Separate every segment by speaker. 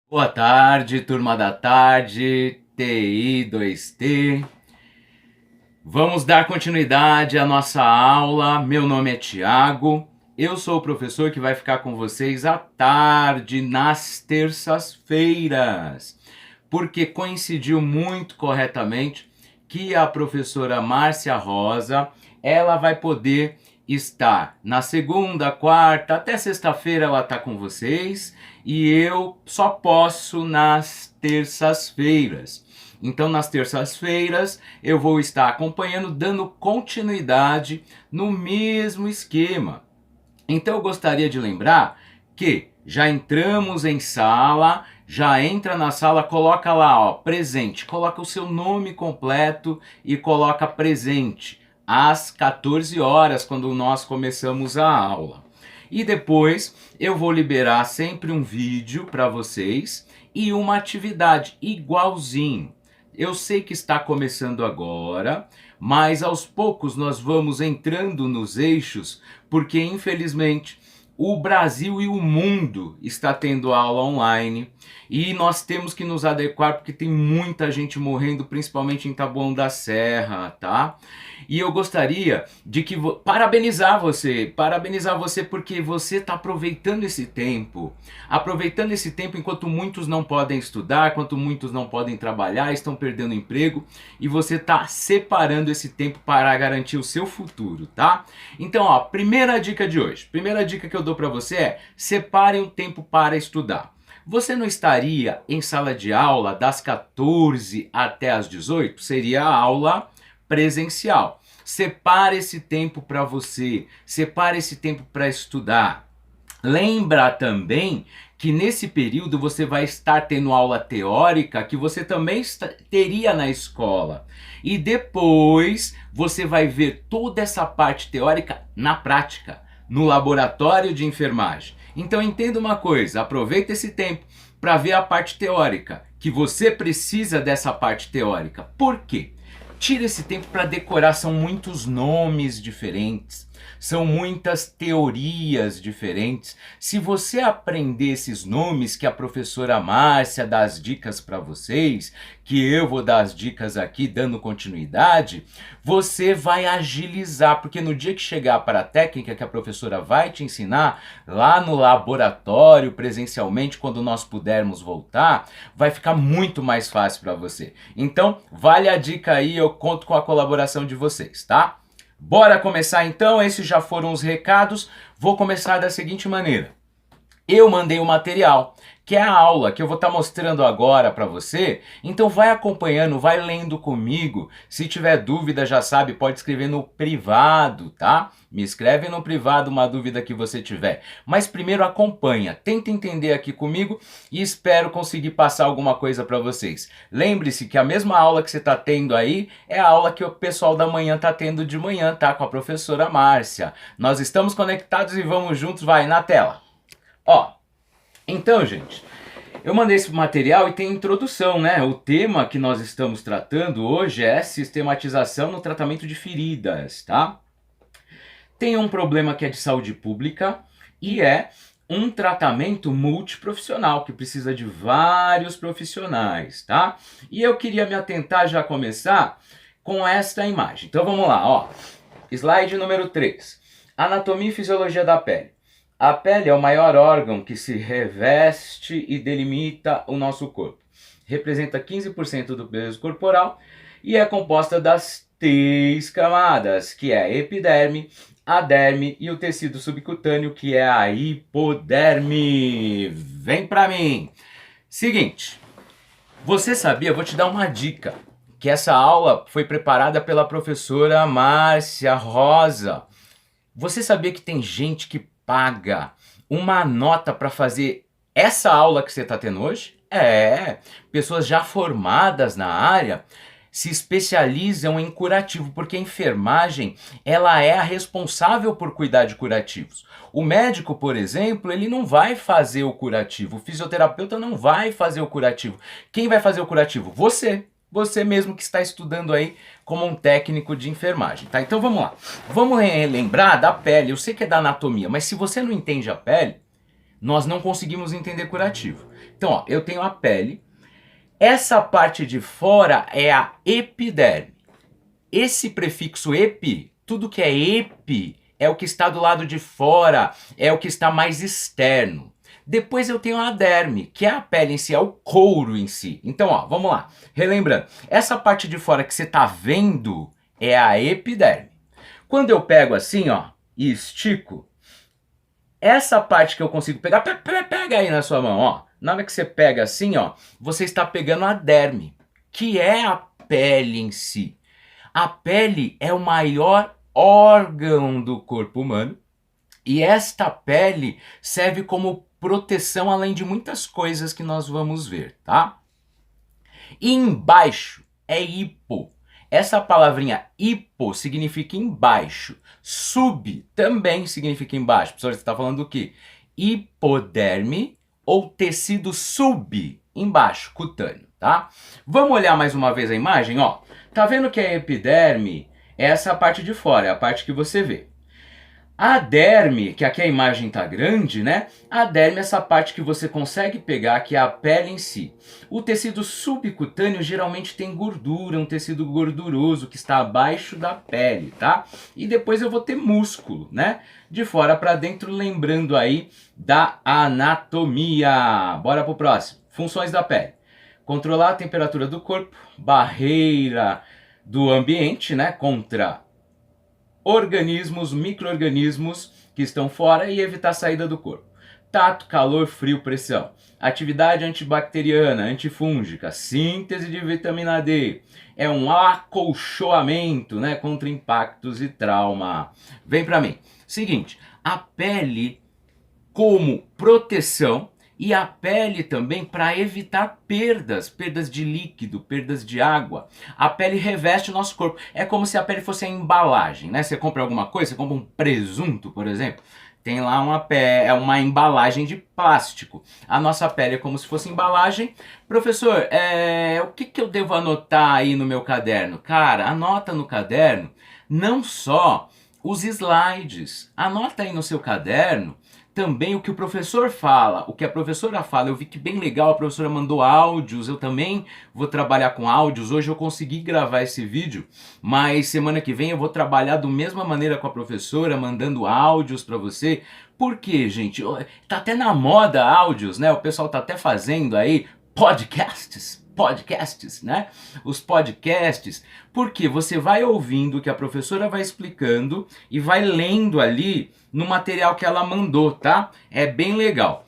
Speaker 1: Boa tarde, turma da tarde, TI 2T. Vamos dar continuidade à nossa aula. Meu nome é Tiago. Eu sou o professor que vai ficar com vocês à tarde, nas terças-feiras, porque coincidiu muito corretamente que a professora Márcia Rosa, ela vai poder estar na segunda, quarta, até sexta-feira ela está com vocês, e eu só posso nas terças-feiras. Então, nas terças-feiras, eu vou estar acompanhando, dando continuidade no mesmo esquema. Então, eu gostaria de lembrar que já entramos em sala, já entra na sala, coloca lá, ó, presente, coloca o seu nome completo e coloca presente, às 14 horas, quando nós começamos a aula. E depois eu vou liberar sempre um vídeo para vocês e uma atividade igualzinho. Eu sei que está começando agora, mas aos poucos nós vamos entrando nos eixos, porque infelizmente o Brasil e o mundo está tendo aula online e nós temos que nos adequar porque tem muita gente morrendo, principalmente em Taboão da Serra, tá? E eu gostaria de parabenizar você porque você está aproveitando esse tempo enquanto muitos não podem estudar, enquanto muitos não podem trabalhar, estão perdendo emprego, e você está separando esse tempo para garantir o seu futuro, tá? Então, ó, primeira dica de hoje, primeira dica que eu dou para você é: separe um tempo para estudar. Você não estaria em sala de aula das 14 até as 18? Seria a aula presencial. Separe esse tempo para você, separe esse tempo para estudar. Lembra também que nesse período você vai estar tendo aula teórica que você também teria na escola. E depois você vai ver toda essa parte teórica na prática, no laboratório de enfermagem. Então entenda uma coisa, aproveita esse tempo para ver a parte teórica, que você precisa dessa parte teórica. Por quê? Tira esse tempo para decorar, são muitos nomes diferentes, são muitas teorias diferentes. Se você aprender esses nomes que a professora Márcia dá as dicas para vocês, que eu vou dar as dicas aqui dando continuidade, você vai agilizar, porque no dia que chegar para a técnica que a professora vai te ensinar, lá no laboratório, presencialmente, quando nós pudermos voltar, vai ficar muito mais fácil para você. Então, vale a dica aí, eu conto com a colaboração de vocês, tá? Bora começar então, esses já foram os recados. Vou começar da seguinte maneira. Eu mandei o material, que é a aula que eu vou estar mostrando agora para você. Então vai acompanhando, vai lendo comigo. Se tiver dúvida, já sabe, pode escrever no privado, tá? Me escreve no privado uma dúvida que você tiver. Mas primeiro acompanha, tenta entender aqui comigo e espero conseguir passar alguma coisa para vocês. Lembre-se que a mesma aula que você está tendo aí é a aula que o pessoal da manhã está tendo de manhã, tá? Com a professora Márcia. Nós estamos conectados e vamos juntos, vai na tela. Ó, então, gente, eu mandei esse material e tem introdução, né? O tema que nós estamos tratando hoje é sistematização no tratamento de feridas, tá? Tem um problema que é de saúde pública e é um tratamento multiprofissional, que precisa de vários profissionais, tá? E eu queria me atentar, já começar, com esta imagem. Então vamos lá, ó. Slide número 3. Anatomia e fisiologia da pele. A pele é o maior órgão que se reveste e delimita o nosso corpo. Representa 15% do peso corporal e é composta das 3 camadas, que é a epiderme, a derme e o tecido subcutâneo, que é a hipoderme. Vem pra mim! Seguinte, você sabia, vou te dar uma dica, que essa aula foi preparada pela professora Márcia Rosa. Você sabia que tem gente que paga uma nota para fazer essa aula que você está tendo hoje? Pessoas já formadas na área se especializam em curativo, porque a enfermagem ela é a responsável por cuidar de curativos. O médico, por exemplo, ele não vai fazer o curativo, o fisioterapeuta não vai fazer o curativo. Quem vai fazer o curativo? Você. Você mesmo que está estudando aí como um técnico de enfermagem, tá? Então vamos lá. Vamos lembrar da pele. Eu sei que é da anatomia, mas se você não entende a pele, nós não conseguimos entender curativo. Então, ó, eu tenho a pele. Essa parte de fora é a epiderme. Esse prefixo epi, tudo que é epi, é o que está do lado de fora, é o que está mais externo. Depois eu tenho a derme, que é a pele em si, é o couro em si. Então, ó, vamos lá. Relembrando, essa parte de fora que você está vendo é a epiderme. Quando eu pego assim, ó, e estico, essa parte que eu consigo pegar, pega aí na sua mão, ó. Na hora que você pega assim, ó, você está pegando a derme, que é a pele em si. A pele é o maior órgão do corpo humano e esta pele serve como proteção além de muitas coisas que nós vamos ver, tá? E embaixo é hipo. Essa palavrinha hipo significa embaixo. Sub também significa embaixo. Professor, você está falando do quê? Hipoderme ou tecido sub, embaixo, cutâneo, tá? Vamos olhar mais uma vez a imagem, ó. Tá vendo que a epiderme é essa parte de fora, é a parte que você vê. A derme, que aqui a imagem tá grande, né? A derme é essa parte que você consegue pegar, que é a pele em si. O tecido subcutâneo geralmente tem gordura, um tecido gorduroso que está abaixo da pele, tá? E depois eu vou ter músculo, né? De fora para dentro, lembrando aí da anatomia. Bora pro próximo. Funções da pele. Controlar a temperatura do corpo, barreira do ambiente, né? Contra organismos, micro-organismos que estão fora e evitar a saída do corpo. Tato, calor, frio, pressão. Atividade antibacteriana, antifúngica, síntese de vitamina D. É um acolchoamento, né, contra impactos e trauma. Vem pra mim. Seguinte, a pele como proteção e a pele também para evitar perdas de líquido, perdas de água. A pele reveste o nosso corpo. É como se a pele fosse a embalagem, né? Você compra alguma coisa, você compra um presunto, por exemplo, tem lá uma embalagem de plástico. A nossa pele é como se fosse embalagem. Professor, o que eu devo anotar aí no meu caderno? Cara, anota no caderno não só os slides. Anota aí no seu caderno também o que o professor fala, o que a professora fala. Eu vi que bem legal, a professora mandou áudios, eu também vou trabalhar com áudios. Hoje eu consegui gravar esse vídeo, mas semana que vem eu vou trabalhar da mesma maneira com a professora, mandando áudios para você. Por quê, gente? Tá até na moda áudios, né? O pessoal tá até fazendo aí podcasts, né? Os podcasts, porque você vai ouvindo o que a professora vai explicando e vai lendo ali no material que ela mandou, tá? É bem legal.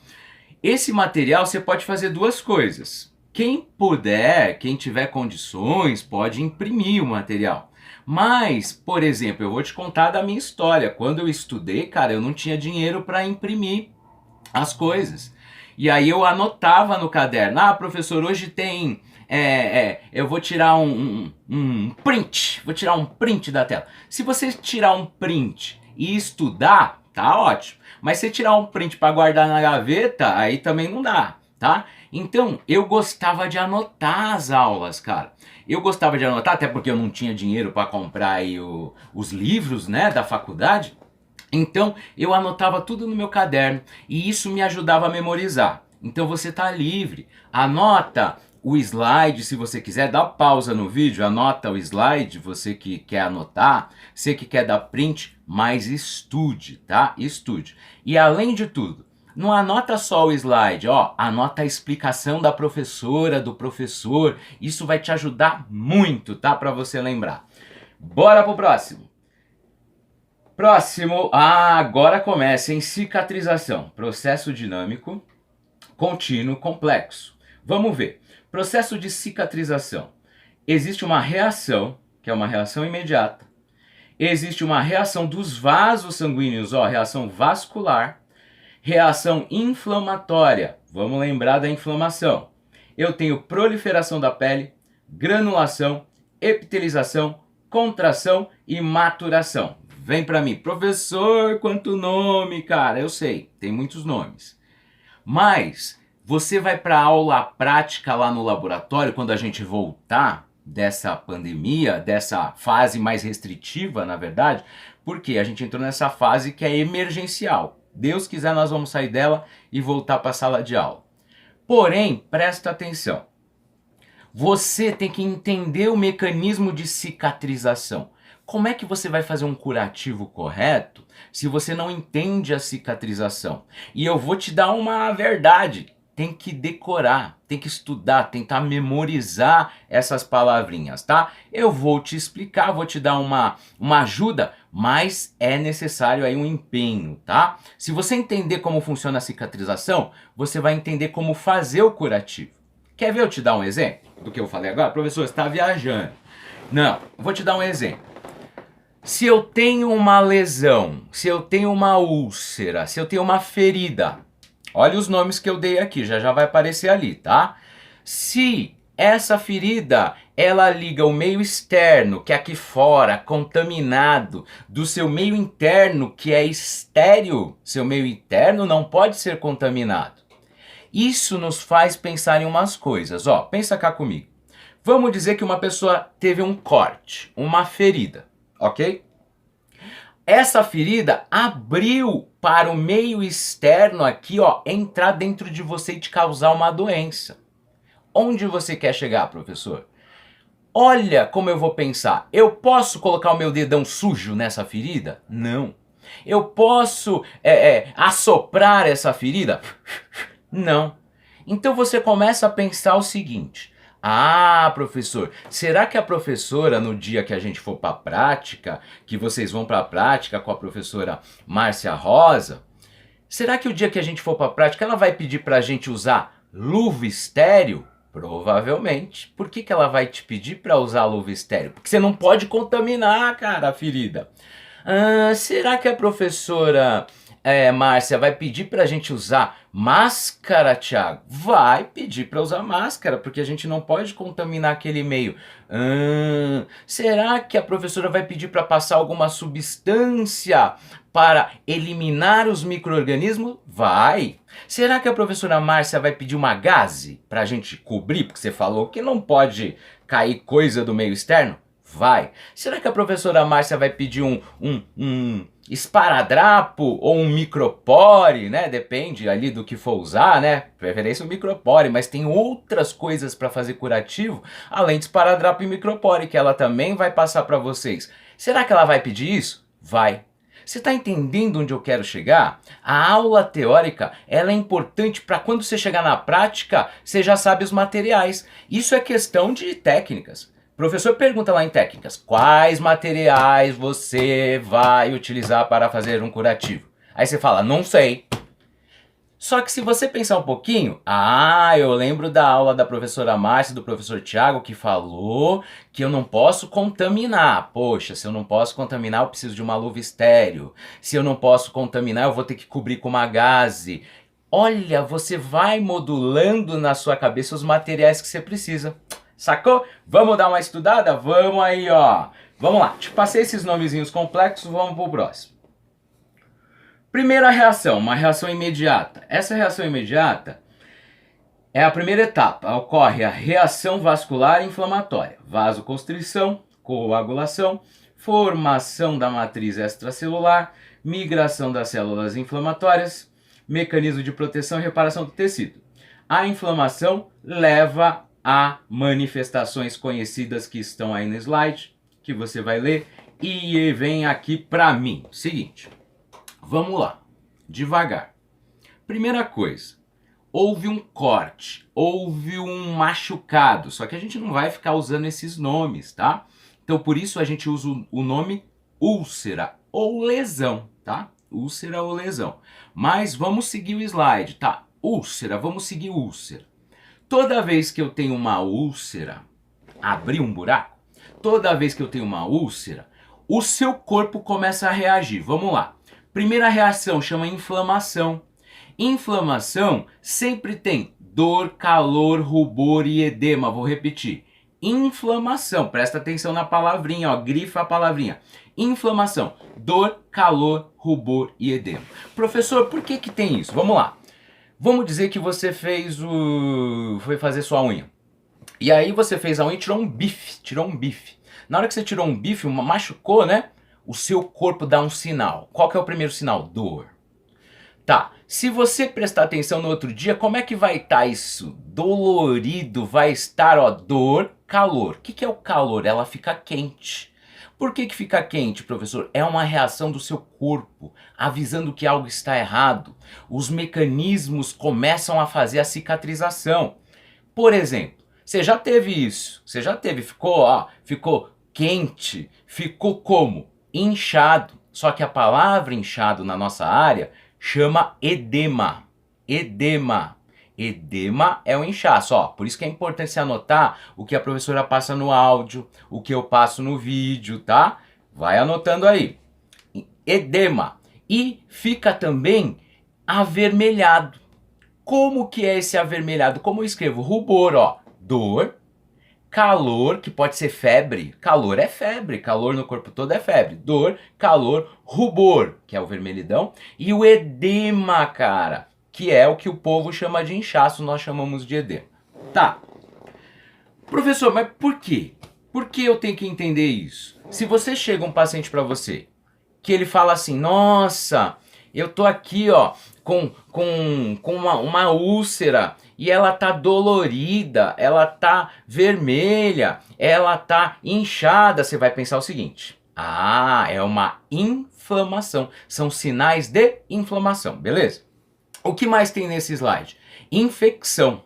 Speaker 1: Esse material você pode fazer duas coisas. Quem puder, quem tiver condições, pode imprimir o material. Mas, por exemplo, eu vou te contar da minha história. Quando eu estudei, cara, eu não tinha dinheiro para imprimir as coisas. E aí eu anotava no caderno, professor, hoje tem, eu vou tirar um print, vou tirar um print da tela. Se você tirar um print e estudar, tá ótimo. Mas se tirar um print para guardar na gaveta, aí também não dá, tá? Então, eu gostava de anotar as aulas, cara. Eu gostava de anotar, até porque eu não tinha dinheiro para comprar aí os livros, né, da faculdade. Então eu anotava tudo no meu caderno e isso me ajudava a memorizar. Então você está livre, anota o slide se você quiser, dá pausa no vídeo, anota o slide, você que quer anotar, você que quer dar print, mas estude, tá? Estude. E além de tudo, não anota só o slide, ó, anota a explicação da professora, do professor, isso vai te ajudar muito, tá? Para você lembrar. Bora pro próximo. Próximo, agora começa em cicatrização, processo dinâmico, contínuo, complexo. Vamos ver, processo de cicatrização. Existe uma reação, que é uma reação imediata. Existe uma reação dos vasos sanguíneos, ó, reação vascular. Reação inflamatória, vamos lembrar da inflamação. Eu tenho proliferação da pele, granulação, epitelização, contração e maturação. Vem pra mim, professor, quanto nome, cara. Eu sei, tem muitos nomes. Mas você vai pra aula prática lá no laboratório, quando a gente voltar dessa pandemia, dessa fase mais restritiva, na verdade, porque a gente entrou nessa fase que é emergencial. Deus quiser, nós vamos sair dela e voltar para a sala de aula. Porém, presta atenção. Você tem que entender o mecanismo de cicatrização. Como é que você vai fazer um curativo correto se você não entende a cicatrização? E eu vou te dar uma verdade. Tem que decorar, tem que estudar, tentar memorizar essas palavrinhas, tá? Eu vou te explicar, vou te dar uma ajuda, mas é necessário aí um empenho, tá? Se você entender como funciona a cicatrização, você vai entender como fazer o curativo. Quer ver eu te dar um exemplo do que eu falei agora? Professor, você está viajando. Não, vou te dar um exemplo. Se eu tenho uma lesão, se eu tenho uma úlcera, se eu tenho uma ferida, olha os nomes que eu dei aqui, já vai aparecer ali, tá? Se essa ferida, ela liga o meio externo, que é aqui fora, contaminado, do seu meio interno, que é estéril, seu meio interno não pode ser contaminado. Isso nos faz pensar em umas coisas, ó, pensa cá comigo. Vamos dizer que uma pessoa teve um corte, uma ferida, ok? Essa ferida abriu para o meio externo aqui, ó, entrar dentro de você e te causar uma doença. Onde você quer chegar, professor? Olha como eu vou pensar. Eu posso colocar o meu dedão sujo nessa ferida? Não. Eu posso assoprar essa ferida? Não. Então você começa a pensar o seguinte: ah, professor, será que a professora, no dia que a gente for para a prática, que vocês vão para a prática com a professora Márcia Rosa, será que o dia que a gente for para a prática ela vai pedir para a gente usar luva estéreo? Provavelmente. Por que ela vai te pedir para usar luva estéreo? Porque você não pode contaminar, cara, a ferida. Será que a professora Márcia vai pedir pra gente usar máscara, Thiago? Vai pedir pra usar máscara, porque a gente não pode contaminar aquele meio. Será que a professora vai pedir para passar alguma substância para eliminar os micro-organismos? Vai. Será que a professora Márcia vai pedir uma gaze pra gente cobrir, porque você falou que não pode cair coisa do meio externo? Vai. Será que a professora Márcia vai pedir um esparadrapo ou um micropore, né? Depende ali do que for usar, né? Preferência o micropore, mas tem outras coisas para fazer curativo, além de esparadrapo e micropore, que ela também vai passar para vocês. Será que ela vai pedir isso? Vai. Você está entendendo onde eu quero chegar? A aula teórica, ela é importante para quando você chegar na prática, você já sabe os materiais. Isso é questão de técnicas. O professor pergunta lá em técnicas, quais materiais você vai utilizar para fazer um curativo? Aí você fala, não sei. Só que se você pensar um pouquinho, eu lembro da aula da professora Márcia e do professor Tiago que falou que eu não posso contaminar. Poxa, se eu não posso contaminar, eu preciso de uma luva estéreo. Se eu não posso contaminar, eu vou ter que cobrir com uma gaze. Olha, você vai modulando na sua cabeça os materiais que você precisa. Sacou? Vamos dar uma estudada? Vamos aí, ó. Vamos lá. Te passei esses nomezinhos complexos, vamos pro próximo. Primeira reação, uma reação imediata. Essa reação imediata é a primeira etapa. Ocorre a reação vascular inflamatória. Vasoconstrição, coagulação, formação da matriz extracelular, migração das células inflamatórias, mecanismo de proteção e reparação do tecido. A inflamação leva a manifestações conhecidas que estão aí no slide, que você vai ler, e vem aqui para mim. Seguinte, vamos lá, devagar. Primeira coisa, houve um corte, houve um machucado, só que a gente não vai ficar usando esses nomes, tá? Então por isso a gente usa o nome úlcera ou lesão, tá? Úlcera ou lesão. Mas vamos seguir o slide, tá? Úlcera, vamos seguir úlcera. Toda vez que eu tenho uma úlcera, abrir um buraco, toda vez que eu tenho uma úlcera, o seu corpo começa a reagir. Vamos lá. Primeira reação chama inflamação. Inflamação sempre tem dor, calor, rubor e edema. Vou repetir. Inflamação. Presta atenção na palavrinha, ó. Grifa a palavrinha. Inflamação. Dor, calor, rubor e edema. Professor, por que tem isso? Vamos lá. Vamos dizer que você foi fazer sua unha. E aí você fez a unha e tirou um bife. Na hora que você tirou um bife, machucou, né? O seu corpo dá um sinal. Qual que é o primeiro sinal? Dor. Tá. Se você prestar atenção no outro dia, como é que vai estar isso? Dolorido, vai estar, ó, dor, calor. O que é o calor? Ela fica quente. Por que fica quente, professor? É uma reação do seu corpo, avisando que algo está errado. Os mecanismos começam a fazer a cicatrização. Por exemplo, você já teve isso? Você já teve, ficou quente, ficou como? Inchado. Só que a palavra inchado na nossa área chama edema. Edema. Edema é o inchaço, ó. Por isso que é importante você anotar o que a professora passa no áudio, o que eu passo no vídeo, tá? Vai anotando aí. Edema. E fica também avermelhado. Como que é esse avermelhado? Como eu escrevo? Rubor, ó. Dor. Calor, que pode ser febre. Calor é febre. Calor no corpo todo é febre. Dor, calor, rubor, que é o vermelhidão. E o edema, cara, que é o que o povo chama de inchaço, nós chamamos de edema. Tá. Professor, mas por quê? Por que eu tenho que entender isso? Se você chega um paciente para você, que ele fala assim, nossa, eu tô aqui, ó, com uma úlcera e ela tá dolorida, ela tá vermelha, ela tá inchada, você vai pensar o seguinte, é uma inflamação, são sinais de inflamação, beleza? O que mais tem nesse slide? Infecção.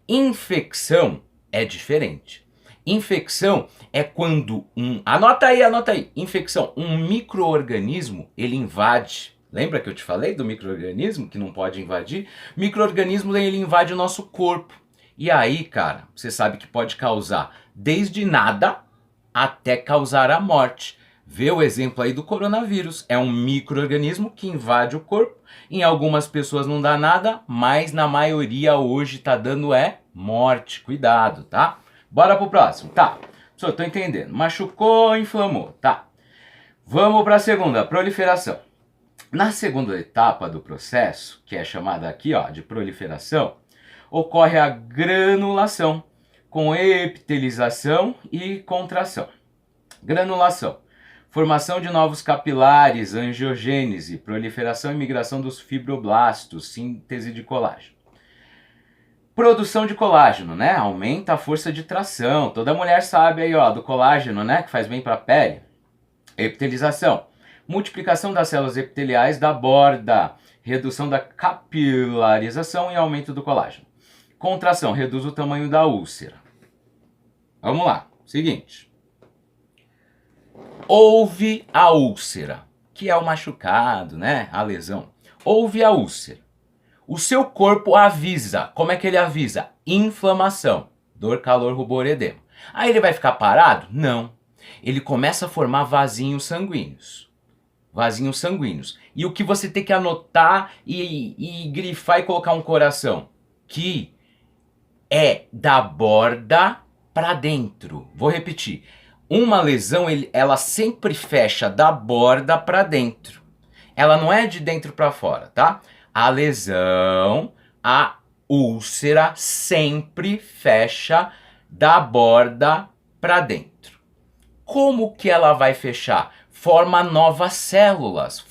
Speaker 1: Infecção é diferente. Infecção é quando anota aí, infecção, um micro-organismo, ele invade. Lembra que eu te falei do micro-organismo que não pode invadir? Micro-organismo, ele invade o nosso corpo. E aí, cara, você sabe que pode causar desde nada até causar a morte. Vê o exemplo aí do coronavírus. É um micro-organismo que invade o corpo. Em algumas pessoas não dá nada, mas na maioria hoje tá dando morte. Cuidado, tá? Bora pro próximo. Tá. Só tô entendendo. Machucou, inflamou. Tá. Vamos para a segunda, proliferação. Na segunda etapa do processo, que é chamada aqui, ó, de proliferação, ocorre a granulação, com epitelização e contração. Granulação. Formação de novos capilares, angiogênese, proliferação e migração dos fibroblastos, síntese de colágeno. Produção de colágeno, né? Aumenta a força de tração. Toda mulher sabe aí, ó, do colágeno, né? Que faz bem para a pele. Epitelização. Multiplicação das células epiteliais da borda. Redução da capilarização e aumento do colágeno. Contração. Reduz o tamanho da úlcera. Vamos lá. Seguinte. Houve a úlcera, que é o machucado, né? A lesão. Houve a úlcera. O seu corpo avisa. Como é que ele avisa? Inflamação. Dor, calor, rubor, edema. Aí ele vai ficar parado? Não. Ele começa a formar vasinhos sanguíneos. Vasinhos sanguíneos. E o que você tem que anotar e grifar e colocar um coração? Que é da borda para dentro. Vou repetir. Uma lesão, ela sempre fecha da borda para dentro. Ela não é de dentro para fora, tá? A lesão, a úlcera sempre fecha da borda para dentro. Como que ela vai fechar? Forma novas células,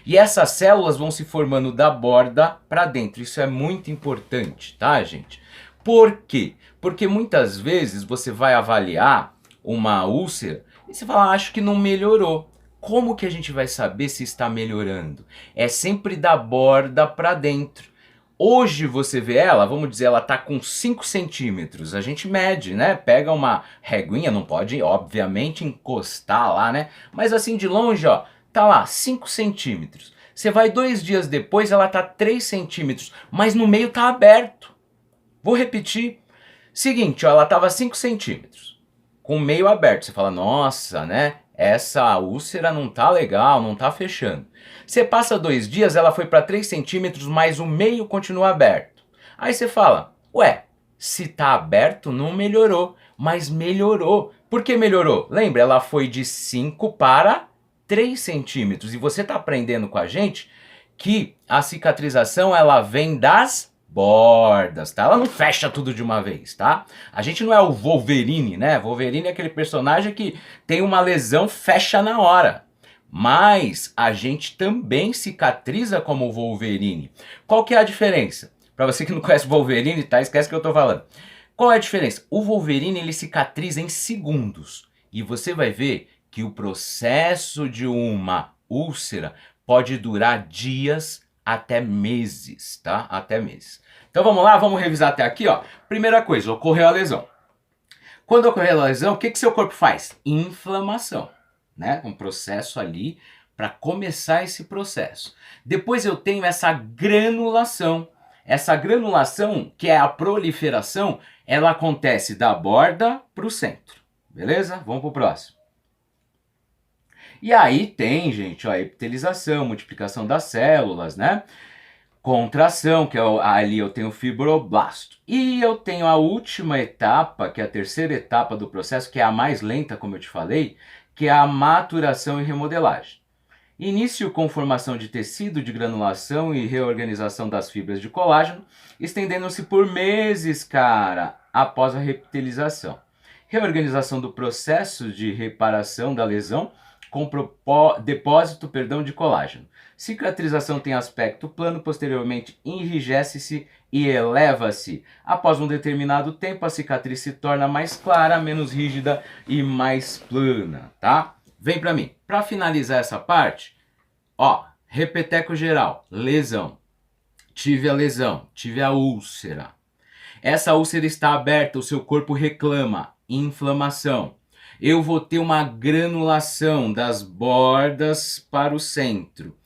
Speaker 1: E essas células vão se formando da borda para dentro. Isso é muito importante, tá, gente? Por quê? Porque muitas vezes você vai avaliar uma úlcera e você fala, acho que não melhorou. Como que a gente vai saber se está melhorando? É sempre da borda para dentro. Hoje você vê ela, vamos dizer, ela tá com 5 centímetros. A gente mede, né? Pega uma reguinha, não pode, obviamente, encostar lá, né? Mas assim, de longe, ó, tá lá, 5 centímetros. Você vai 2 dias depois, ela tá 3 centímetros, mas no meio tá aberto. Vou repetir. Seguinte, ó, ela tava 5 centímetros, com o meio aberto. Você fala, nossa, né? Essa úlcera não tá legal, não tá fechando. Você passa 2 dias, ela foi para 3 centímetros, mas o meio continua aberto. Aí você fala, ué, se tá aberto não melhorou, mas melhorou. Por que melhorou? Lembra, ela foi de 5 para 3 centímetros. E você tá aprendendo com a gente que a cicatrização ela vem das bordas, tá? Ela não fecha tudo de uma vez, tá? A gente não é o Wolverine, né? Wolverine é aquele personagem que tem uma lesão, fecha na hora. mas a gente também cicatriza como o Wolverine. Qual que é a diferença? Para você que não conhece o Wolverine, tá? Esquece que eu tô falando. Qual é a diferença? O Wolverine, ele cicatriza em segundos. E você vai ver que o processo de uma úlcera pode durar dias até meses, tá? Até meses. Então vamos lá, vamos revisar até aqui, ó. Primeira coisa, ocorreu a lesão. Quando ocorreu a lesão, o que seu corpo faz? Inflamação, né? Um processo ali para começar esse processo. Depois eu tenho essa granulação. Essa granulação, que é a proliferação, ela acontece da borda para o centro. Beleza? Vamos para o próximo. E aí tem, gente, ó, a epitelização, multiplicação das células, né? Contração, que é ali eu tenho o fibroblasto. E eu tenho a última etapa, que é a terceira etapa do processo, que é a mais lenta, como eu te falei, que é a maturação e remodelagem. Início com formação de tecido, de granulação e reorganização das fibras de colágeno, estendendo-se por meses, cara, após a reptilização. Reorganização do processo de reparação da lesão com depósito, de colágeno. Cicatrização tem aspecto plano, posteriormente enrijece-se e eleva-se. Após um determinado tempo, a cicatriz se torna mais clara, menos rígida e mais plana, tá? Vem pra mim. Pra finalizar essa parte, ó, repeteco geral, lesão. Tive a lesão, tive a úlcera. Essa úlcera está aberta, o seu corpo reclama, inflamação. Eu vou ter uma granulação das bordas para o centro.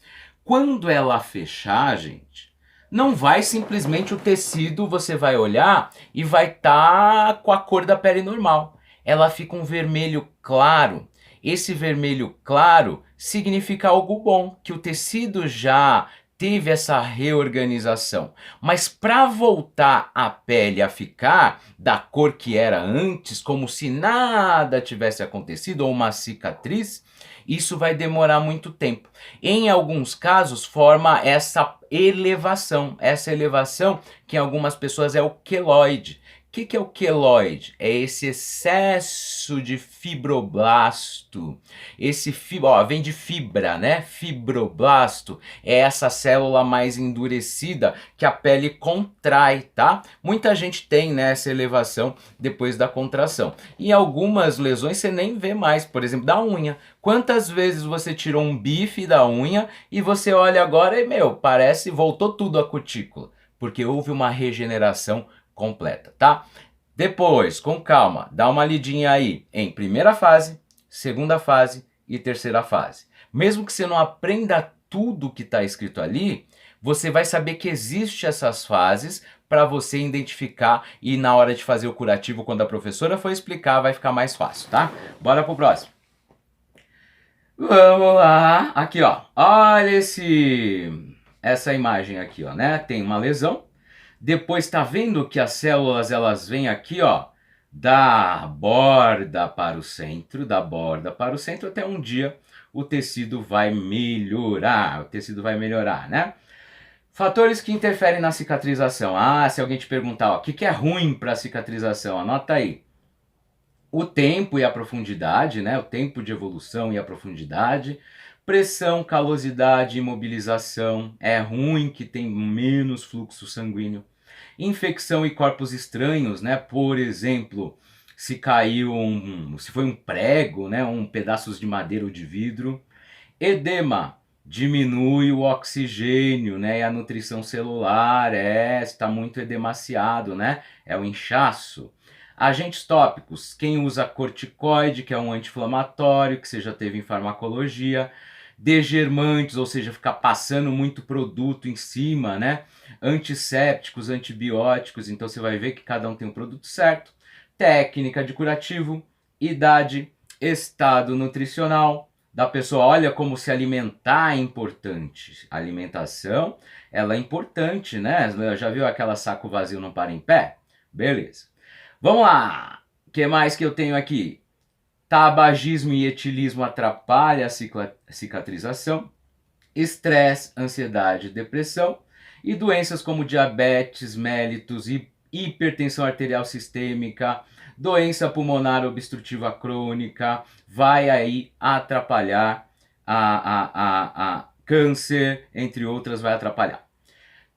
Speaker 1: Quando ela fechar, gente, não vai simplesmente o tecido, você vai olhar e vai estar com a cor da pele normal. Ela fica um vermelho claro. Esse vermelho claro significa algo bom, que o tecido já teve essa reorganização. Mas para voltar a pele a ficar da cor que era antes, como se nada tivesse acontecido, ou uma cicatriz, isso vai demorar muito tempo. Em alguns casos, forma essa elevação que em algumas pessoas é o queloide. O que é o queloide? É esse excesso de fibroblasto. Vem de fibra, né? Fibroblasto é essa célula mais endurecida que a pele contrai, tá? Muita gente tem, né, essa elevação depois da contração. E algumas lesões você nem vê mais, por exemplo, da unha. Quantas vezes você tirou um bife da unha e você olha agora e, parece voltou tudo a cutícula, porque houve uma regeneração completa, tá? Depois, com calma, dá uma lidinha aí em primeira fase, segunda fase e terceira fase. Mesmo que você não aprenda tudo que está escrito ali, você vai saber que existem essas fases para você identificar e na hora de fazer o curativo, quando a professora for explicar, vai ficar mais fácil, tá? Bora pro próximo. Vamos lá. Aqui, ó. Olha essa imagem aqui, ó, né? Tem uma lesão. Depois tá vendo que as células elas vêm aqui, ó, da borda para o centro, até um dia o tecido vai melhorar, né? Fatores que interferem na cicatrização. Ah, se alguém te perguntar, ó, o que é ruim para cicatrização? Anota aí. O tempo e a profundidade, né? O tempo de evolução e a profundidade. Pressão, calosidade, imobilização. É ruim que tem menos fluxo sanguíneo. Infecção e corpos estranhos, né? Por exemplo, se foi um prego, né? Pedaços de madeira ou de vidro. Edema, diminui o oxigênio, né? E a nutrição celular, está muito edemaciado, né? É o inchaço. Agentes tópicos, quem usa corticoide, que é um anti-inflamatório, que você já teve em farmacologia. Degermantes, ou seja, ficar passando muito produto em cima, né? Antissépticos, antibióticos, então você vai ver que cada um tem um produto certo. Técnica de curativo, idade, estado nutricional da pessoa. Olha como se alimentar é importante. A alimentação, ela é importante, né? Já viu aquela saco vazio não para em pé? Beleza. Vamos lá. O que mais que eu tenho aqui? Tabagismo e etilismo atrapalham a cicatrização. Estresse, ansiedade, depressão. E doenças como diabetes, mellitus, hipertensão arterial sistêmica, doença pulmonar obstrutiva crônica, vai aí atrapalhar a câncer, entre outras, vai atrapalhar.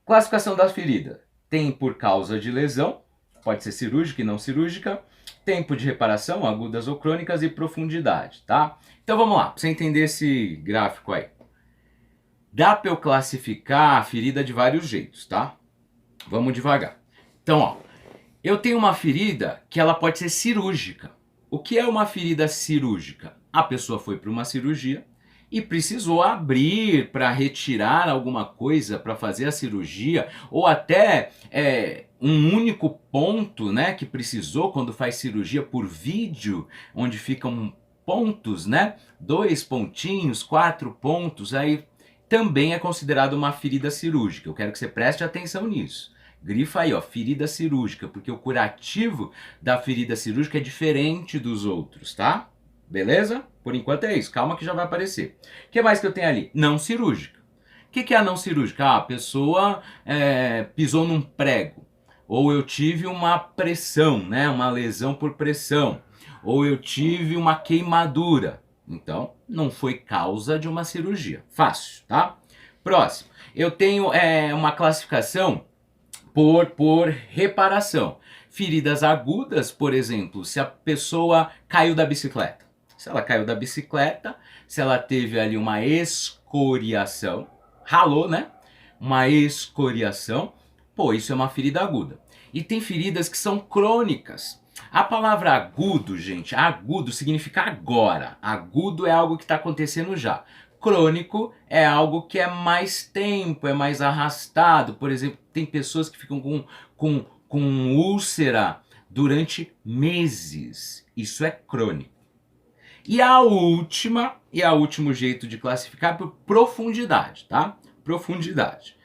Speaker 1: Classificação da ferida. Tem por causa de lesão, pode ser cirúrgica e não cirúrgica, tempo de reparação, agudas ou crônicas, e profundidade, tá? Então vamos lá, para você entender esse gráfico aí. Dá para eu classificar a ferida de vários jeitos, tá? Vamos devagar. Então, ó, eu tenho uma ferida que ela pode ser cirúrgica. O que é uma ferida cirúrgica? A pessoa foi para uma cirurgia e precisou abrir para retirar alguma coisa para fazer a cirurgia, ou até um único ponto, né, que precisou quando faz cirurgia por vídeo, onde ficam pontos, né, 2 pontinhos, 4 pontos, aí também é considerado uma ferida cirúrgica. Eu quero que você preste atenção nisso. Grifa aí, ó, ferida cirúrgica, porque o curativo da ferida cirúrgica é diferente dos outros, tá? Beleza? Por enquanto é isso, calma que já vai aparecer. O que mais que eu tenho ali? Não cirúrgica. O que é a não cirúrgica? Ah, a pessoa pisou num prego, ou eu tive uma pressão, né? Uma lesão por pressão, ou eu tive uma queimadura. Então, não foi causa de uma cirurgia. Fácil, tá? Próximo. Eu tenho uma classificação por reparação. Feridas agudas, por exemplo, se a pessoa caiu da bicicleta. Se ela caiu da bicicleta, se ela teve ali uma escoriação, ralou, né? Uma escoriação, pô, isso é uma ferida aguda. E tem feridas que são crônicas. A palavra agudo, gente, agudo significa agora. Agudo é algo que está acontecendo já. Crônico é algo que é mais tempo, é mais arrastado. Por exemplo, tem pessoas que ficam com úlcera durante meses. Isso é crônico. E o último jeito de classificar é por profundidade, tá? Profundidade.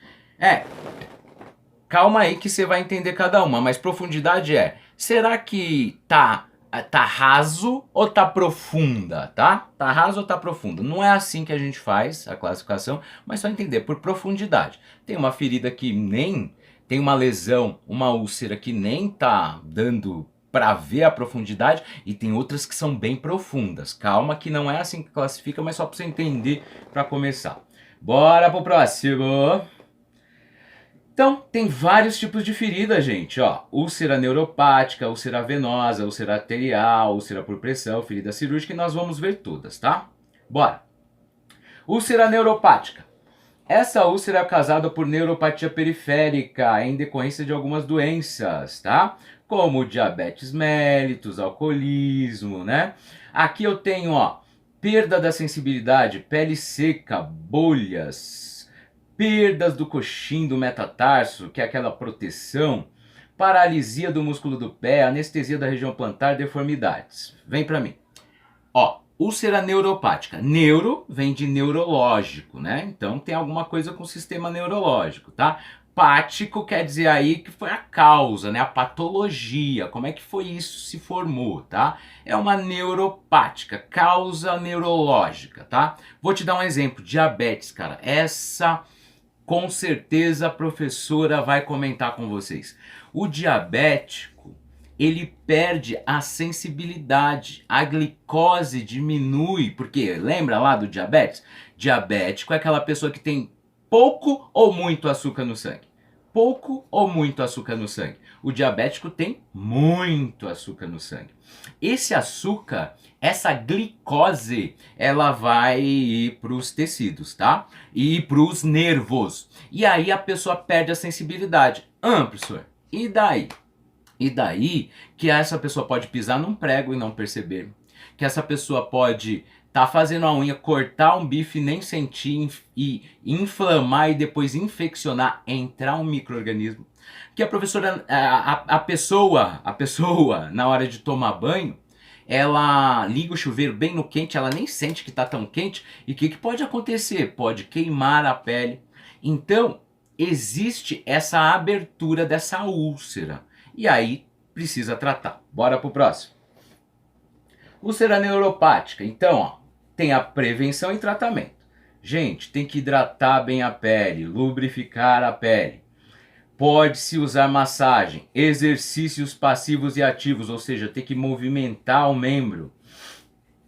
Speaker 1: Calma aí que você vai entender cada uma, mas profundidade será que tá raso ou tá profunda, tá? Tá raso ou tá profunda? Não é assim que a gente faz a classificação, mas só entender por profundidade. Tem uma ferida que nem tem uma lesão, uma úlcera que nem tá dando para ver a profundidade, e tem outras que são bem profundas. Calma que não é assim que classifica, mas só para você entender para começar. Bora pro próximo. Então, tem vários tipos de ferida, gente, ó. Úlcera neuropática, úlcera venosa, úlcera arterial, úlcera por pressão, ferida cirúrgica, e nós vamos ver todas, tá? Bora. Úlcera neuropática. Essa úlcera é causada por neuropatia periférica em decorrência de algumas doenças, tá? Como diabetes mellitus, alcoolismo, né? Aqui eu tenho, ó, perda da sensibilidade, pele seca, bolhas, perdas do coxim do metatarso, que é aquela proteção, paralisia do músculo do pé, anestesia da região plantar, deformidades. Vem pra mim. Ó, úlcera neuropática. Neuro vem de neurológico, né? Então tem alguma coisa com o sistema neurológico, tá? Pático quer dizer aí que foi a causa, né? A patologia, como é que foi isso se formou, tá? É uma neuropática, causa neurológica, tá? Vou te dar um exemplo, diabetes, cara. Essa com certeza a professora vai comentar com vocês. O diabético, ele perde a sensibilidade, a glicose diminui, porque lembra lá do diabetes? Diabético é aquela pessoa que tem pouco ou muito açúcar no sangue. Pouco ou muito açúcar no sangue. O diabético tem muito açúcar no sangue. Esse açúcar, essa glicose, ela vai ir para os tecidos, tá? E para os nervos. E aí a pessoa perde a sensibilidade. Professor, e daí? E daí que essa pessoa pode pisar num prego e não perceber. Que essa pessoa pode estar fazendo a unha, cortar um bife e nem sentir, e inflamar e depois infeccionar, entrar um micro-organismo. Que a professora, a pessoa, na hora de tomar banho, ela liga o chuveiro bem no quente, ela nem sente que está tão quente. E o que pode acontecer? Pode queimar a pele. Então, existe essa abertura dessa úlcera. E aí, precisa tratar. Bora pro próximo. Úlcera neuropática. Então, ó, tem a prevenção e tratamento. Gente, tem que hidratar bem a pele, lubrificar a pele. Pode-se usar massagem, exercícios passivos e ativos, ou seja, tem que movimentar o membro.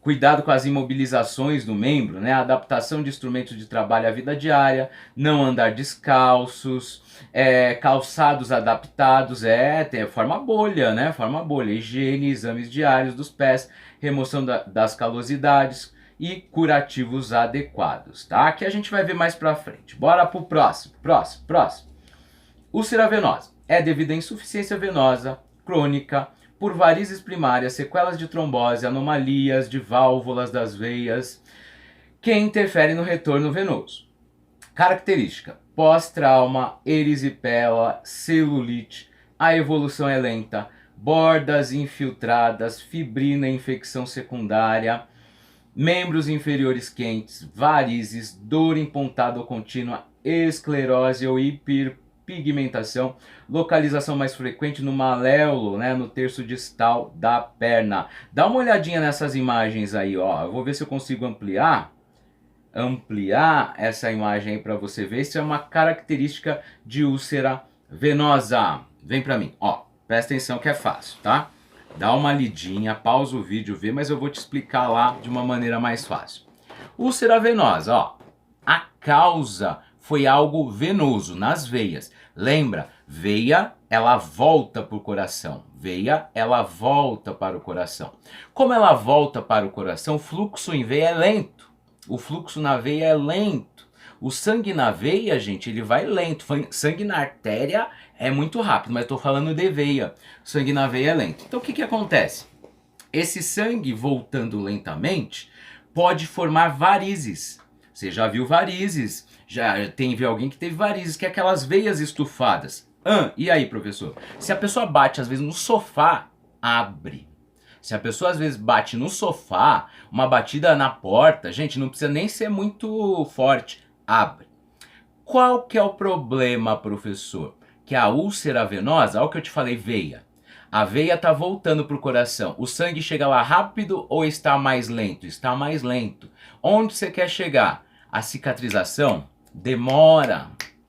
Speaker 1: cuidado com as imobilizações do membro, né? Adaptação de instrumentos de trabalho à vida diária, não andar descalços, calçados adaptados, tem forma bolha, né? Forma bolha, higiene, exames diários dos pés, remoção das calosidades e curativos adequados, tá? Que a gente vai ver mais pra frente. Bora pro próximo. Úlcera venosa é devido à insuficiência venosa crônica por varizes primárias, sequelas de trombose, anomalias de válvulas das veias que interferem no retorno venoso. Característica: pós-trauma, erisipela, celulite, a evolução é lenta, bordas infiltradas, fibrina, infecção secundária, membros inferiores quentes, varizes, dor empontada ou contínua, esclerose ou hiperpigmentação, localização mais frequente no maléolo, né, no terço distal da perna. Dá uma olhadinha nessas imagens aí, ó. Eu vou ver se eu consigo ampliar essa imagem aí para você ver. Isso é uma característica de úlcera venosa. Vem para mim, ó. Presta atenção que é fácil, tá? Dá uma lidinha, pausa o vídeo, vê, mas eu vou te explicar lá de uma maneira mais fácil. Úlcera venosa, ó. A causa foi algo venoso nas veias. Lembra? Veia, ela volta para o coração. Veia, ela volta para o coração. Como ela volta para o coração, o fluxo em veia é lento. O fluxo na veia é lento. O sangue na veia, gente, ele vai lento. Sangue na artéria é muito rápido, mas estou falando de veia. O sangue na veia é lento. Então o que acontece? Esse sangue voltando lentamente pode formar varizes. Você já viu varizes? Já teve alguém que teve varizes, que é aquelas veias estufadas. E aí, professor? Se a pessoa bate às vezes no sofá, abre. Se a pessoa às vezes bate no sofá, uma batida na porta, gente, não precisa nem ser muito forte, abre. Qual que é o problema, professor? Que a úlcera venosa, olha o que eu te falei, veia. A veia está voltando para o coração. O sangue chega lá rápido ou está mais lento? Está mais lento. Onde você quer chegar? A cicatrização demora.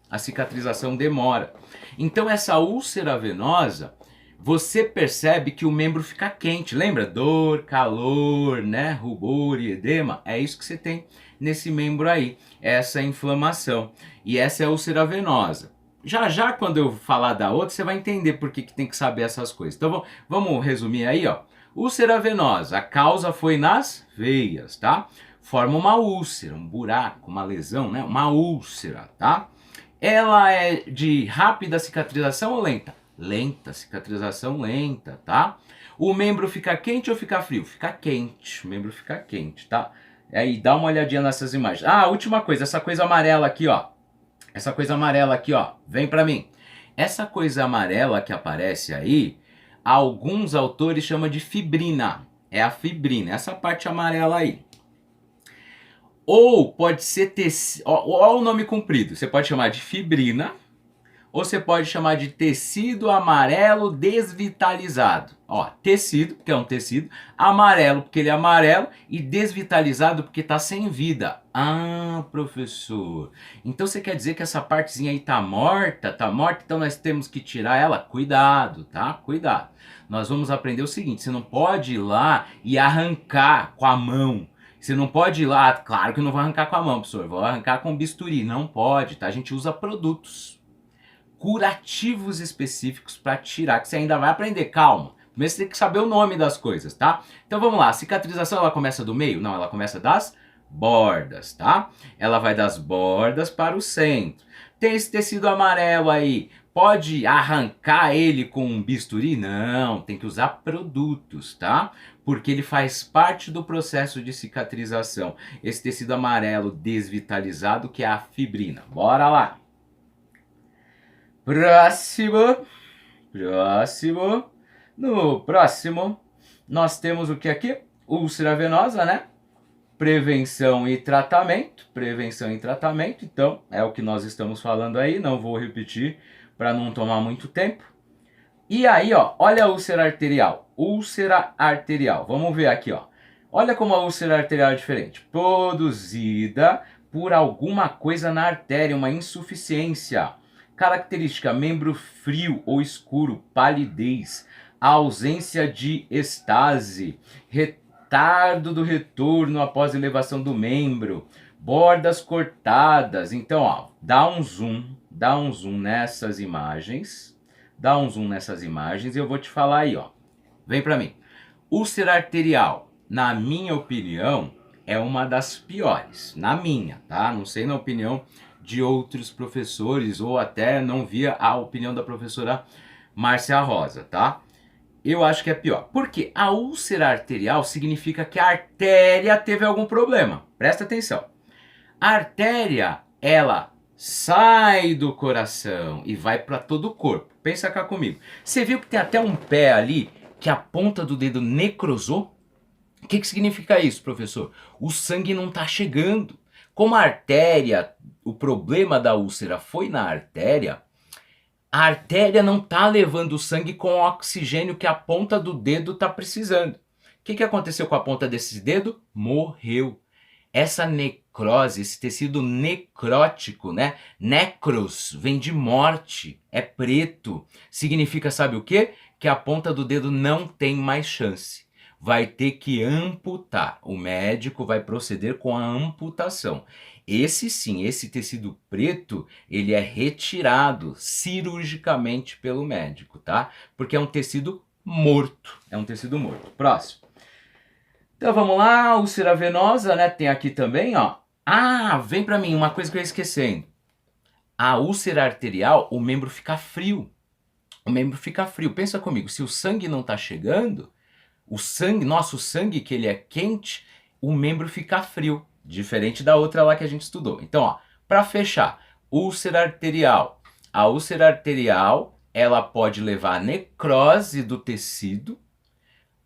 Speaker 1: A cicatrização demora. Então essa úlcera venosa, você percebe que o membro fica quente. Lembra? Dor, calor, né? Rubor e edema. É isso que você tem nesse membro aí. Essa inflamação. E essa é a úlcera venosa. Já quando eu falar da outra, você vai entender por que tem que saber essas coisas. Então vamos resumir aí, ó. Úlcera venosa, a causa foi nas veias, tá? Forma uma úlcera, um buraco, uma lesão, né? Uma úlcera, tá? Ela é de rápida cicatrização ou lenta? Lenta, cicatrização lenta, tá? O membro fica quente ou fica frio? Fica quente, o membro fica quente, tá? Aí dá uma olhadinha nessas imagens. Ah, última coisa, essa coisa amarela aqui, ó. Essa coisa amarela aqui, ó, vem pra mim. Essa coisa amarela que aparece aí, alguns autores chamam de fibrina. É a fibrina, essa parte amarela aí. Ou pode ser tecido, olha o nome comprido, você pode chamar de fibrina, ou você pode chamar de tecido amarelo desvitalizado. Ó, tecido, porque é um tecido, amarelo, porque ele é amarelo, e desvitalizado, porque está sem vida. Ah, professor, então você quer dizer que essa partezinha aí tá morta, então nós temos que tirar ela? Cuidado, tá? Cuidado. Nós vamos aprender o seguinte, você não pode ir lá e arrancar com a mão. Você não pode ir lá, claro que eu não vou arrancar com a mão, professor, vou arrancar com bisturi. Não pode, tá? A gente usa produtos curativos específicos para tirar, que você ainda vai aprender, calma. Primeiro você tem que saber o nome das coisas, tá? Então vamos lá, a cicatrização ela começa do meio? Não, ela começa das bordas, tá? Ela vai das bordas para o centro. Tem esse tecido amarelo aí, pode arrancar ele com um bisturi? Não, tem que usar produtos, tá? Porque ele faz parte do processo de cicatrização. Esse tecido amarelo desvitalizado que é a fibrina. Bora lá! Próximo. No próximo, nós temos o que aqui? Úlcera venosa, né? Prevenção e tratamento. Então, é o que nós estamos falando aí. Não vou repetir para não tomar muito tempo. E aí, ó, olha a úlcera arterial. Úlcera arterial. Vamos ver aqui, ó. Olha como a úlcera arterial é diferente. Produzida por alguma coisa na artéria, uma insuficiência. Característica: membro frio ou escuro, palidez, ausência de estase, retardo do retorno após elevação do membro, bordas cortadas. Então, ó, dá um zoom nessas imagens, e eu vou te falar aí, ó. Vem pra mim. Úlcera arterial, na minha opinião, é uma das piores, na minha, tá? Não sei na opinião de outros professores, ou até não via a opinião da professora Márcia Rosa, tá? Eu acho que é pior. Porque a úlcera arterial significa que a artéria teve algum problema. Presta atenção. A artéria, ela sai do coração e vai para todo o corpo. Pensa cá comigo. Você viu que tem até um pé ali que a ponta do dedo necrosou? O que significa isso, professor? O sangue não está chegando. Como a artéria, o problema da úlcera foi na artéria, a artéria não está levando o sangue com o oxigênio que a ponta do dedo está precisando. O que aconteceu com a ponta desse dedo? Morreu. Essa necrose, esse tecido necrótico, né? Necros vem de morte, é preto. Significa, sabe o quê? Que a ponta do dedo não tem mais chance. Vai ter que amputar. O médico vai proceder com a amputação. Esse sim, esse tecido preto, ele é retirado cirurgicamente pelo médico, tá? Porque é um tecido morto. É um tecido morto. Próximo. Então vamos lá, úlcera venosa, né? Tem aqui também, ó. Ah, vem pra mim, uma coisa que eu ia esquecendo. A úlcera arterial, o membro fica frio. O membro fica frio. Pensa comigo, se o sangue não tá chegando, o sangue, nosso sangue, que ele é quente, o membro fica frio. Diferente da outra lá que a gente estudou. Então, ó, pra fechar, úlcera arterial. A úlcera arterial, ela pode levar a necrose do tecido,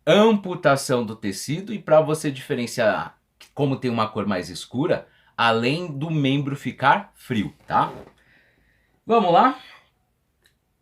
Speaker 1: amputação do tecido, e para você diferenciar como tem uma cor mais escura, além do membro ficar frio, tá? Vamos lá?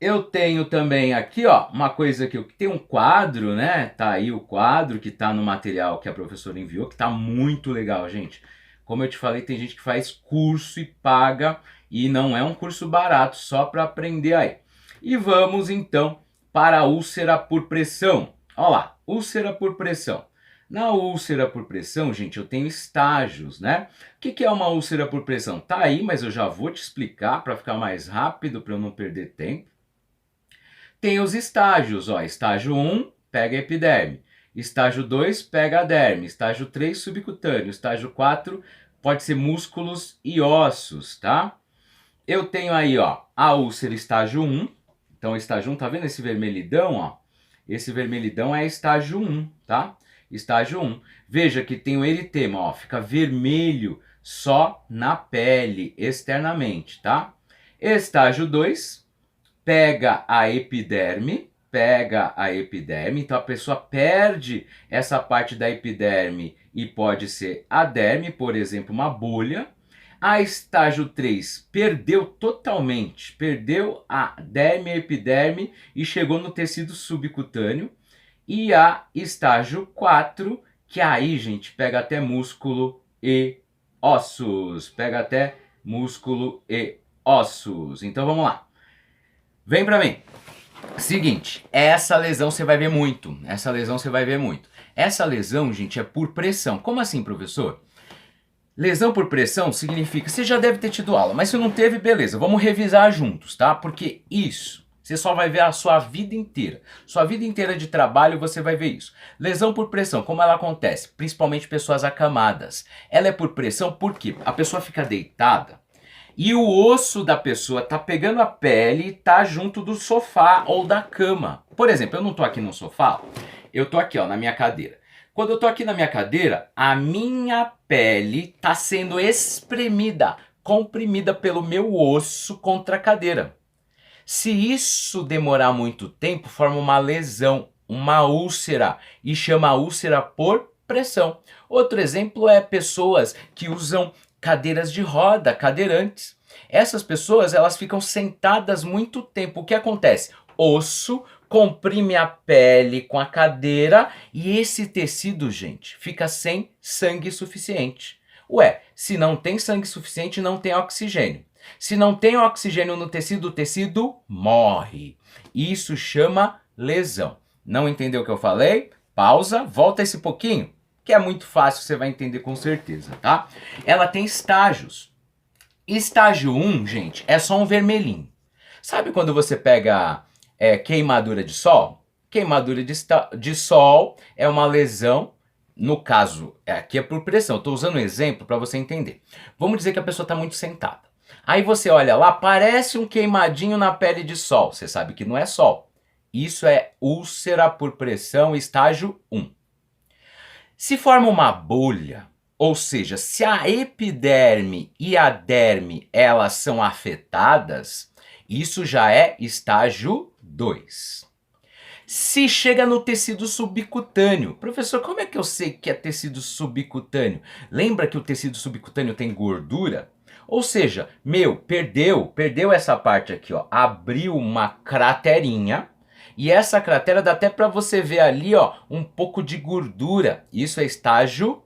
Speaker 1: Eu tenho também aqui, ó, uma coisa que tem um quadro, né? Tá aí o quadro que tá no material que a professora enviou, que tá muito legal, gente. Como eu te falei, tem gente que faz curso e paga, e não é um curso barato, só para aprender aí. E vamos então para a úlcera por pressão. Olha lá, úlcera por pressão. Na úlcera por pressão, gente, eu tenho estágios, né? O que é uma úlcera por pressão? Tá aí, mas eu já vou te explicar para ficar mais rápido, para eu não perder tempo. Tem os estágios, ó. Estágio 1, pega a epiderme. Estágio 2, pega a derme. Estágio 3, subcutâneo. Estágio 4, pode ser músculos e ossos, tá? Eu tenho aí, ó, a úlcera estágio 1. Então, estágio 1, tá vendo esse vermelhidão, ó? Esse vermelhidão é estágio 1, tá? Estágio 1. Veja que tem o eritema, ó, fica vermelho só na pele, externamente, tá? Estágio 2, pega a epiderme, então a pessoa perde essa parte da epiderme e pode ser a derme, por exemplo, uma bolha. A estágio 3 perdeu totalmente, perdeu a derme e a epiderme e chegou no tecido subcutâneo. E a estágio 4, que aí, gente, pega até músculo e ossos. Pega até músculo e ossos. Então vamos lá. Vem pra mim. Seguinte, essa lesão você vai ver muito. Essa lesão, gente, é por pressão. Como assim, professor? Lesão por pressão significa, você já deve ter tido aula, mas se não teve, beleza, vamos revisar juntos, tá? Porque isso, você só vai ver a sua vida inteira. Sua vida inteira de trabalho você vai ver isso. Lesão por pressão, como ela acontece? Principalmente pessoas acamadas. Ela é por pressão porque a pessoa fica deitada e o osso da pessoa tá pegando a pele e tá junto do sofá ou da cama. Por exemplo, eu não tô aqui no sofá, eu tô aqui, ó, na minha cadeira. Quando eu tô aqui na minha cadeira, a minha pele tá sendo espremida, comprimida pelo meu osso contra a cadeira. Se isso demorar muito tempo, forma uma lesão, uma úlcera, e chama úlcera por pressão. Outro exemplo é pessoas que usam cadeiras de roda, cadeirantes. Essas pessoas, elas ficam sentadas muito tempo. O que acontece? Osso comprime a pele com a cadeira e esse tecido, gente, fica sem sangue suficiente. Ué, se não tem sangue suficiente, não tem oxigênio. Se não tem oxigênio no tecido, o tecido morre. Isso chama lesão. Não entendeu o que eu falei? Pausa, volta esse pouquinho. que é muito fácil, você vai entender com certeza, tá? Ela tem estágios. Estágio 1, gente, é só um vermelhinho. Sabe quando você pega queimadura de sol? Queimadura de sol é uma lesão, no caso, aqui é por pressão, estou usando um exemplo para você entender. Vamos dizer que a pessoa está muito sentada. Aí você olha lá, parece um queimadinho na pele de sol. Você sabe que não é sol. Isso é úlcera por pressão, estágio 1. Se forma uma bolha, ou seja, se a epiderme e a derme elas são afetadas, isso já é estágio 2. Se chega no tecido subcutâneo, professor, como é que eu sei que é tecido subcutâneo? Lembra que o tecido subcutâneo tem gordura? Ou seja, perdeu essa parte aqui, ó, abriu uma craterinha. E essa cratera dá até para você ver ali, ó, um pouco de gordura. Isso é estágio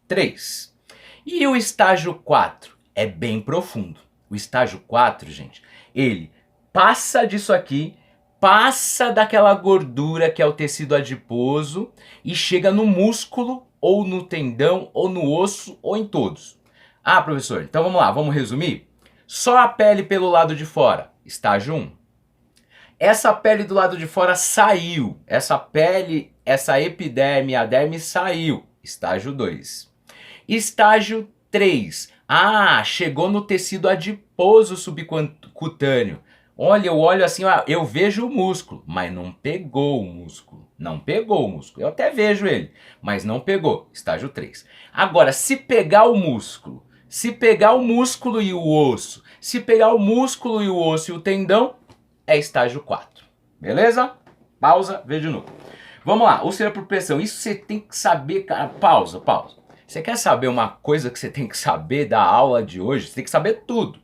Speaker 1: 3. E o estágio 4 é bem profundo. O estágio 4, gente, ele passa disso aqui, passa daquela gordura que é o tecido adiposo e chega no músculo, ou no tendão, ou no osso, ou em todos. Ah, professor, então vamos lá, vamos resumir? Só a pele pelo lado de fora, estágio 1. Essa pele do lado de fora saiu. Essa pele, essa epiderme, a derme saiu. Estágio 2. Estágio 3. Ah, chegou no tecido adiposo subcutâneo. Olha, eu olho assim, eu vejo o músculo, mas não pegou o músculo. Não pegou o músculo. Eu até vejo ele, mas não pegou. Estágio 3. Agora, se pegar o músculo e o osso, se pegar o músculo e o osso e o tendão, é estágio 4. Beleza? Pausa, vê de novo. Vamos lá, úlcera por pressão. Isso você tem que saber, cara. Pausa. Você quer saber uma coisa que você tem que saber da aula de hoje? Você tem que saber tudo.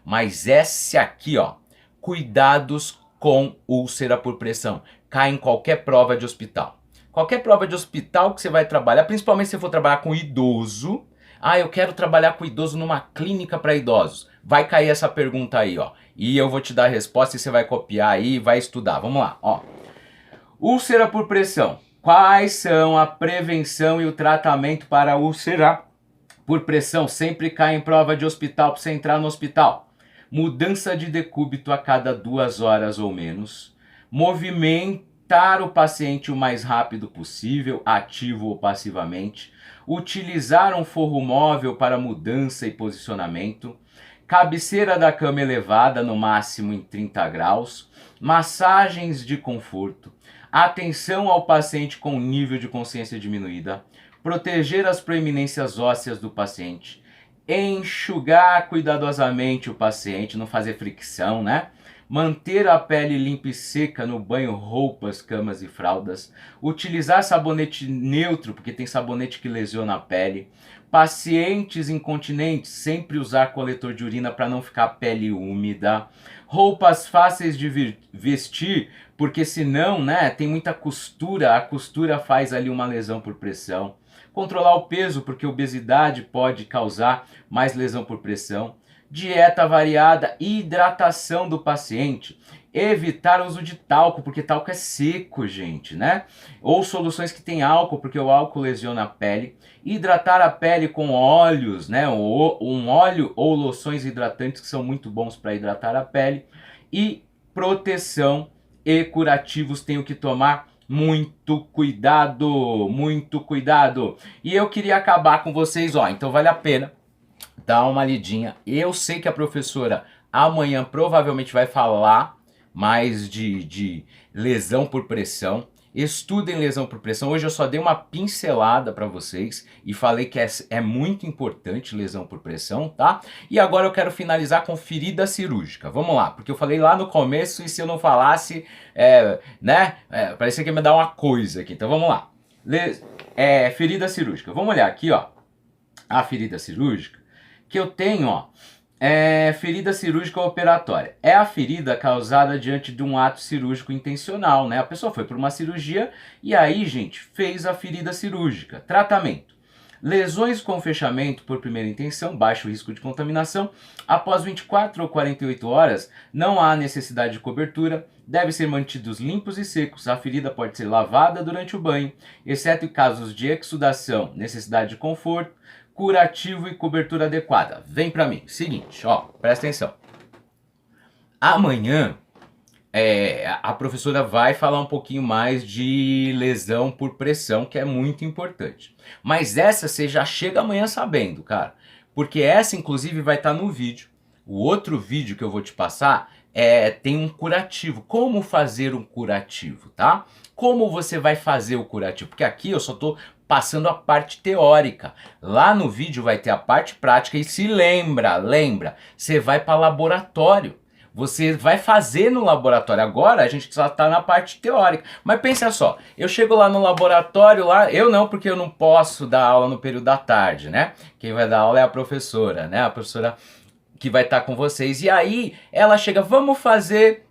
Speaker 1: Mas esse aqui, ó, cuidados com úlcera por pressão. Cai em qualquer prova de hospital. Qualquer prova de hospital que você vai trabalhar, principalmente se for trabalhar com idoso. Ah, eu quero trabalhar com idoso numa clínica para idosos. Vai cair essa pergunta aí, ó. E eu vou te dar a resposta e você vai copiar aí e vai estudar. Vamos lá, ó. Úlcera por pressão. Quais são a prevenção e o tratamento para a úlcera por pressão? Sempre cai em prova de hospital para você entrar no hospital. Mudança de decúbito a cada 2 horas ou menos. Movimentar o paciente o mais rápido possível, ativo ou passivamente. Utilizar um forro móvel para mudança e posicionamento. Cabeceira da cama elevada no máximo em 30 graus. Massagens de conforto. Atenção ao paciente com nível de consciência diminuída. Proteger as proeminências ósseas do paciente. Enxugar cuidadosamente o paciente, não fazer fricção, né? Manter a pele limpa e seca no banho, roupas, camas e fraldas. Utilizar sabonete neutro, porque tem sabonete que lesiona a pele. Pacientes incontinentes, sempre usar coletor de urina para não ficar a pele úmida. Roupas fáceis de vestir, porque senão, né, tem muita costura, a costura faz ali uma lesão por pressão. Controlar o peso, porque obesidade pode causar mais lesão por pressão. Dieta variada, hidratação do paciente. Evitar o uso de talco, porque talco é seco, gente, né? Ou soluções que tem álcool, porque o álcool lesiona a pele. Hidratar a pele com óleos, né? Um óleo ou loções hidratantes que são muito bons para hidratar a pele. E proteção e curativos, tenho que tomar muito cuidado, muito cuidado. E eu queria acabar com vocês, ó, então vale a pena dar uma lidinha. Eu sei que a professora amanhã provavelmente vai falar mais de lesão por pressão. Estudem lesão por pressão. Hoje eu só dei uma pincelada para vocês e falei que é muito importante lesão por pressão, tá? E agora eu quero finalizar com ferida cirúrgica. Vamos lá, porque eu falei lá no começo e se eu não falasse, parecia que ia me dar uma coisa aqui. Então vamos lá. Ferida cirúrgica. Vamos olhar aqui, ó, a ferida cirúrgica que eu tenho, ó. Ferida cirúrgica operatória. É a ferida causada diante de um ato cirúrgico intencional, né? A pessoa foi por uma cirurgia e aí, gente, fez a ferida cirúrgica. Tratamento. Lesões com fechamento por primeira intenção, baixo risco de contaminação. Após 24 ou 48 horas, não há necessidade de cobertura. Devem ser mantidos limpos e secos. A ferida pode ser lavada durante o banho, exceto em casos de exudação, necessidade de conforto, curativo e cobertura adequada. Vem pra mim. Seguinte, ó, presta atenção. Amanhã a professora vai falar um pouquinho mais de lesão por pressão, que é muito importante. Mas essa você já chega amanhã sabendo, cara. Porque essa, inclusive, vai estar no vídeo. O outro vídeo que eu vou te passar tem um curativo. Como fazer um curativo, tá? Como você vai fazer o curativo? Porque aqui eu só tô passando a parte teórica. Lá no vídeo vai ter a parte prática. E se lembra, você vai para laboratório. Você vai fazer no laboratório. Agora a gente só está na parte teórica. Mas pensa só, eu chego lá no laboratório, eu não, porque eu não posso dar aula no período da tarde, né? Quem vai dar aula é a professora, né? A professora que vai estar com vocês. E aí ela chega, vamos fazer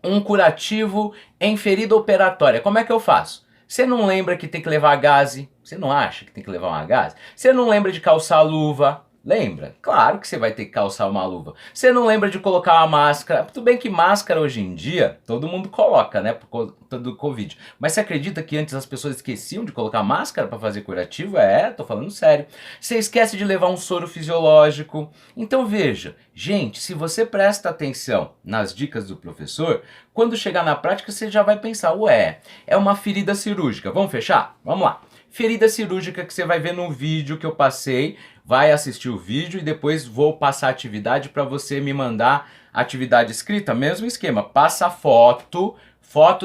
Speaker 1: um curativo em ferida operatória. Como é que eu faço? Você não lembra que tem que levar gaze? Você não acha que tem que levar uma gaze? Você não lembra de calçar luva? Lembra? Claro que você vai ter que calçar uma luva. Você não lembra de colocar uma máscara? Tudo bem que máscara hoje em dia todo mundo coloca, né, por conta do Covid. Mas você acredita que antes as pessoas esqueciam de colocar máscara para fazer curativo? Tô falando sério. Você esquece de levar um soro fisiológico. Então veja, gente, se você presta atenção nas dicas do professor, quando chegar na prática você já vai pensar, ué, é uma ferida cirúrgica. Vamos fechar? Vamos lá. Ferida cirúrgica que você vai ver no vídeo que eu passei, vai assistir o vídeo e depois vou passar a atividade para você me mandar atividade escrita, mesmo esquema, passa foto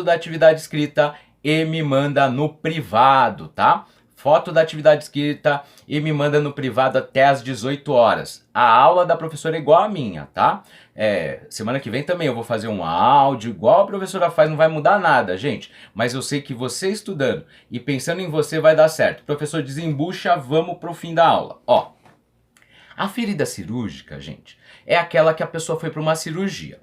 Speaker 1: da atividade escrita e me manda no privado, tá? Foto da atividade escrita e me manda no privado até às 18 horas. A aula da professora é igual a minha, tá? Semana que vem também eu vou fazer um áudio igual a professora faz, não vai mudar nada, gente. Mas eu sei que você estudando e pensando em você vai dar certo. Professor, desembucha, vamos pro fim da aula. Ó, a ferida cirúrgica, gente, é aquela que a pessoa foi para uma cirurgia.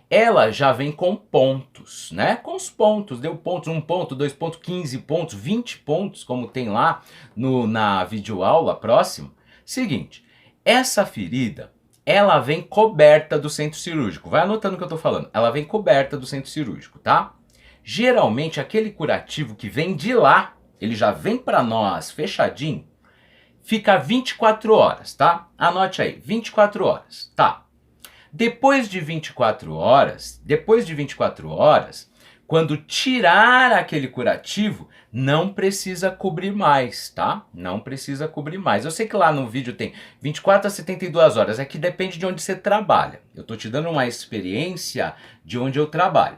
Speaker 1: Ela já vem com pontos, né? Com os pontos, deu pontos, 1 ponto, 2 pontos, 15 pontos, 20 pontos, como tem lá na videoaula próxima. Seguinte, essa ferida, ela vem coberta do centro cirúrgico. Vai anotando o que eu tô falando. Ela vem coberta do centro cirúrgico, tá? Geralmente, aquele curativo que vem de lá, ele já vem para nós fechadinho, fica 24 horas, tá? Anote aí, 24 horas, tá? Depois de 24 horas, quando tirar aquele curativo, não precisa cobrir mais, tá? Não precisa cobrir mais. Eu sei que lá no vídeo tem 24 a 72 horas, é que depende de onde você trabalha. Eu tô te dando uma experiência de onde eu trabalho.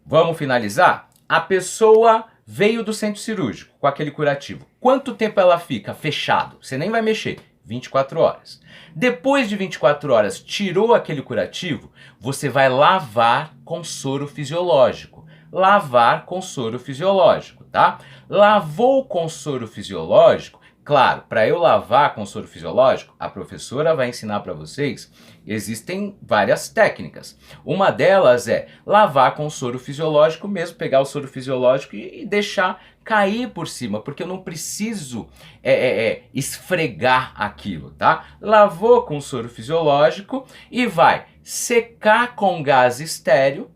Speaker 1: Vamos finalizar? A pessoa veio do centro cirúrgico com aquele curativo. Quanto tempo ela fica fechado? Você nem vai mexer. 24 horas. Depois de 24 horas, tirou aquele curativo, você vai lavar com soro fisiológico. Lavar com soro fisiológico, tá? Lavou com soro fisiológico, claro, para eu lavar com soro fisiológico, a professora vai ensinar para vocês, existem várias técnicas. Uma delas é lavar com soro fisiológico mesmo, pegar o soro fisiológico e deixar cair por cima, porque eu não preciso esfregar aquilo, tá? Lavou com soro fisiológico e vai secar com gás estéreo,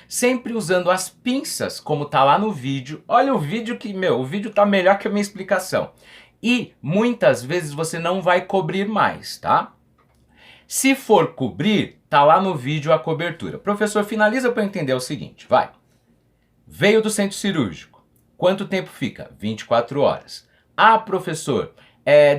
Speaker 1: sempre usando as pinças, como tá lá no vídeo. Olha o vídeo que, o vídeo tá melhor que a minha explicação. E muitas vezes você não vai cobrir mais, tá? Se for cobrir, tá lá no vídeo a cobertura. Professor, finaliza para eu entender o seguinte, vai. Veio do centro cirúrgico. Quanto tempo fica? 24 horas. Ah, professor,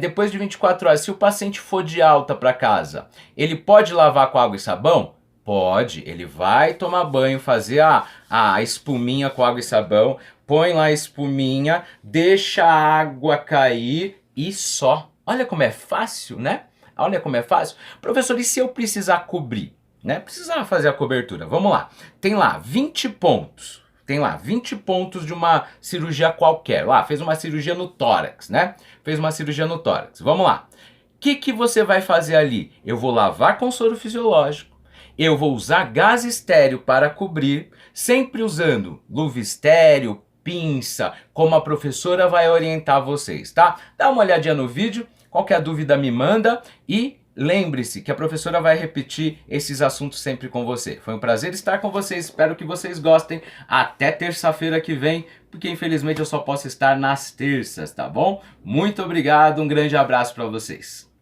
Speaker 1: depois de 24 horas, se o paciente for de alta para casa, ele pode lavar com água e sabão? Pode, ele vai tomar banho, fazer a espuminha com água e sabão, põe lá a espuminha, deixa a água cair e só. Olha como é fácil, né? Olha como é fácil. Professor, e se eu precisar cobrir? Né? Precisar fazer a cobertura. Vamos lá. Tem lá 20 pontos. Tem lá 20 pontos de uma cirurgia qualquer. Lá, fez uma cirurgia no tórax, né? Fez uma cirurgia no tórax. Vamos lá. O que você vai fazer ali? Eu vou lavar com soro fisiológico. Eu vou usar gás estéreo para cobrir, sempre usando luva estéreo, pinça, como a professora vai orientar vocês, tá? Dá uma olhadinha no vídeo, qualquer dúvida me manda e lembre-se que a professora vai repetir esses assuntos sempre com você. Foi um prazer estar com vocês, espero que vocês gostem. Até terça-feira que vem, porque infelizmente eu só posso estar nas terças, tá bom? Muito obrigado, um grande abraço para vocês.